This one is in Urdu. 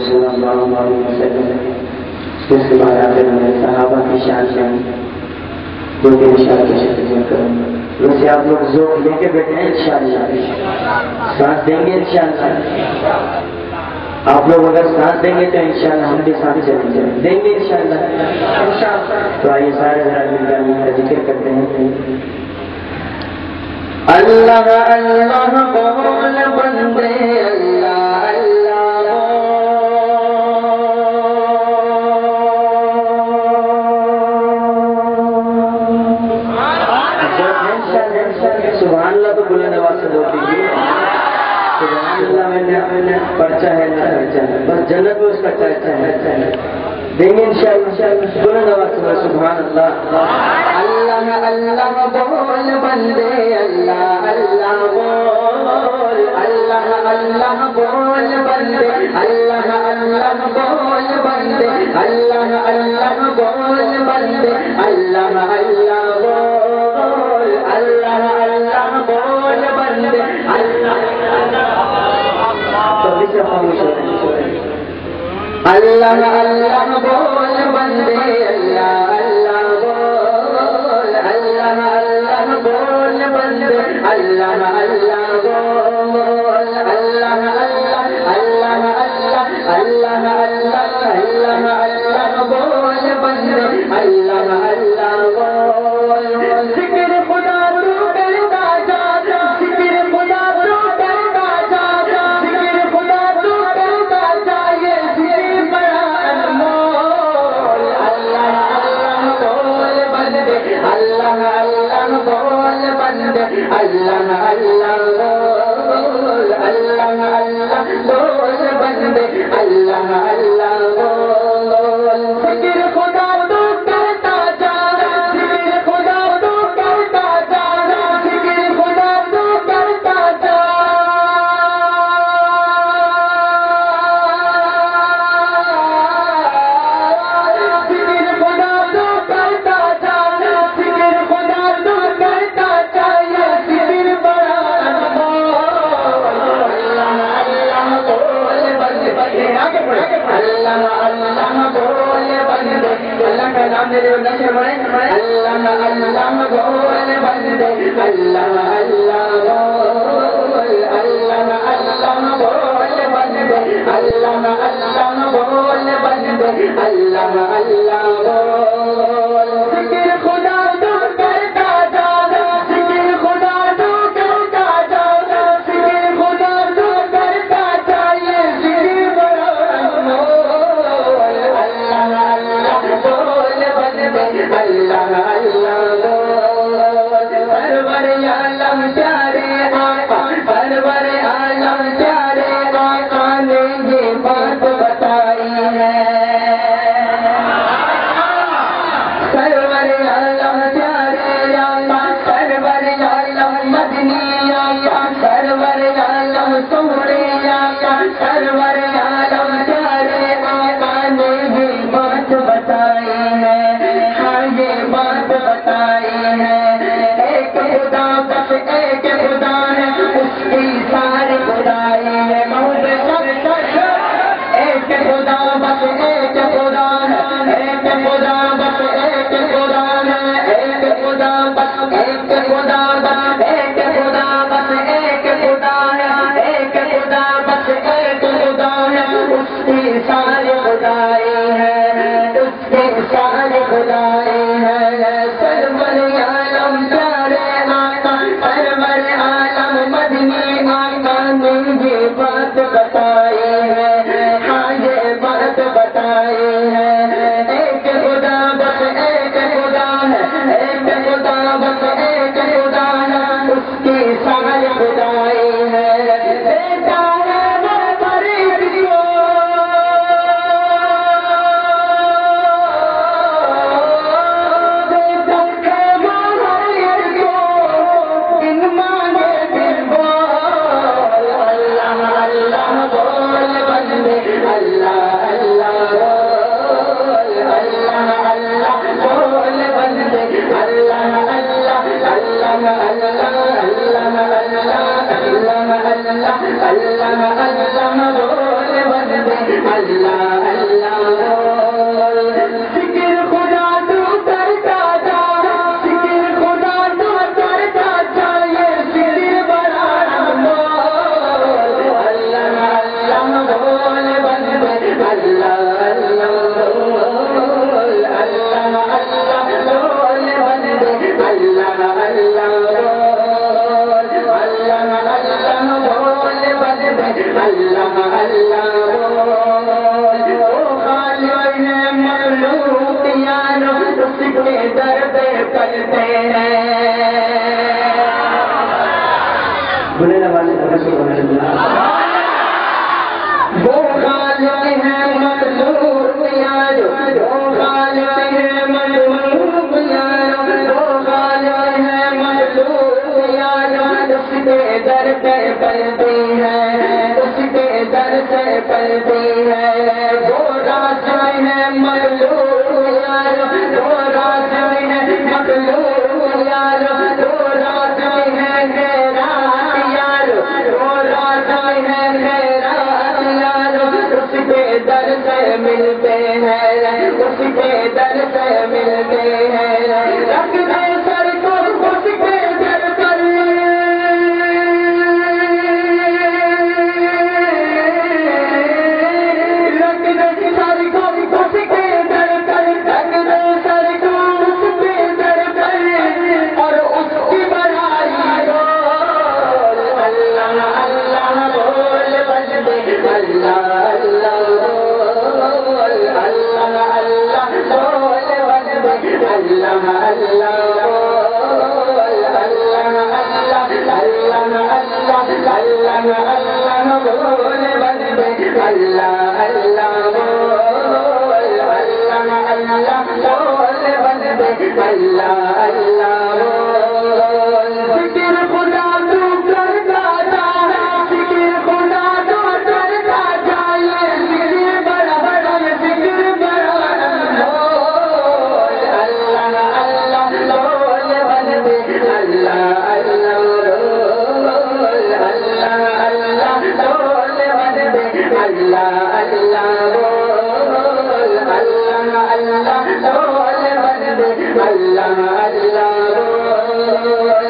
صلی اللہ علیہ وسلم اس کے بعد آتے ہیں صحابہ کی شان شان جو کہ ارشاد کی شکل کروں ویسے آپ لوگ ذوق لے کے بیٹھے ہیں انشاءاللہ ساتھ دیں گے انشاءاللہ آپ لوگ اگر ساتھ دیں گے تو انشاءاللہ ہم بھی ساتھ چلیں گے دیں گے انشاءاللہ تو آئیے سارے اللہ کا ذکر کرتے ہیں اللہ اللہ بول بندے اللہ اللہ سبحان اللہ تو بلند آواز سے بول دیجیے سبحان اللہ میں نے پرچہ ہے نہ خرچہ ہے بس جنت میں اس کا چرچا ہے دیں گے انشاءاللہ بلند آواز سے سبحان اللہ اللہ اللہ بول بندے اللہ اللہ بول اللہ اللہ بول بندے اللہ اللہ بول بندے اللہ اللہ بول بندے اللہ اللہ بول اللہ اللہ بول بندے اللہ اللہ اللہ بول بندے اللہ اللہ بول اللہ اللہ بول بندے اللہ اللہ بول اللہ اللہ اللہ اللہ اللہ اللہ اللہ بول بندے اللہ اللہ بول ذکر خدا تو کرتا جا ذکر خدا تو کرتا جا ذکر خدا تو کرتا جا یہ ذکر بڑا انمول اللہ اللہ بول بندے اللہ اللہ بول بندے اللہ اللہ بول اللہ اللہ بول بندے اللہ اللہ بول ذکر خدا تو کرتا جا ذکر خدا تو کرتا جا ذکر خدا تو کرتا جا ذکر خدا تو کرتا جا ذکر خدا تو کرتا جا یہ ذکر بڑا انمول اللہ اللہ بول بندے اللہ اللہ بول بندے اللہ کا نام میرے بندہ شرمائے اللہ اللہ بول بندے اللہ اللہ بول اللہ اللہ بول بندے اللہ اللہ بول بندے اللہ اللہ بول ذکر خدا تو کرتا جا ذکر خدا تو کرتا جا ذکر خدا تو کرتا جا یہ ذکر بڑا انمول اللہ اللہ بول بندے اللہ اللہ بول پرور عالم پیارے آقا پرور عالم پیارے آقا نے یہ بات بتائی ہے سرور عالم پیارے آقا سرور عالم مدنی آقا سرور عالم سوڑے آقا سرور عالم پیارے آقا نے یہ بات بتائی ہے ہاں یہ بات بتائی ہے ایک خدا بس ایک خدا ہے اس کی ساری خدائی ہے ایک خدا بس ایک خدا ہے ایک خدا بس ایک خدا ہے ایک خدا بس ایک خدا بس ایک خدا بس ایک خدا ہے ایک خدا بس ایک خدا ہے اس کی ساری خدائی ہے اس کی ساری خدائی ہے سرور عالم پیارے آقا سرور عالم مدنی آقا نے یہ بات بتائی ہے ہاں یہ بات بتائی ہے ایک خدا بس ایک خدا ہے ایک خدا بس ایک خدا ہے اس کی ساری خدائی ہے بیٹا ہے وہ مریض کو بیٹا ہے وہ مریض کو ان مانگے دل بول اللہ اللہ بول بندے اللہ اللہ بول اللہ اللہ بول بندے اللہ اللہ اللہ اللہ اللہ اللہ اللہ اللہ اللہ بول بندے اللہ اللہ ذکر خدا تو کرتا جا ذکر خدا تو کرتا جا یہ ذکر بڑا انمول اللہ اللہ بول بندے اللہ اللہ بول اللہ اللہ بول بندے اللہ اللہ بول اللہ اللہ بول بندے اللہ اللہ بول وہ خالق ہے مخلوق یارو اس کے در پہ پلتے ہیں بولنے والے سبحان اللہ وہ خالق ہے مخلوق یارو وہ خالق ہے مخلوق یارو وہ خالق ہے مخلوق یارو اس کے در پہ پلتے ہیں اس کے در سے پلتے ہیں وہ راز ہے مخلوق یارو وہ راز ہے مخلوق یارو وہ راز ہے خیرات یارو وہ راز ہے خیرات یارو اس کے در سے ملتے ہیں اس کے در سے ملتے ہیں رکھ دے سر کو اس کے در پر رکھ دے سر کو اس کے در پر رکھ دے سر کو اس کے در پر اور اس کی بڑائی بول اللہ اللہ بول بندے اللہ اللہ بول اللہ اللہ بول بندے اللہ اللہ بول اللہ اللہ اللہ اللہ اللہ بول بندے اللہ اللہ بول اللہ اللہ بول بندے اللہ اللہ بول ذکر خدا تو کرتا جا ذکر خدا تو کرتا جا یہ ذکر بڑا بڑا ذکر بڑا بول اللہ اللہ بول بندے اللہ اللہ بول اللہ اللہ بول بندے اللہ اللہ بول اللہ اللہ بول بندے اللہ اللہ بول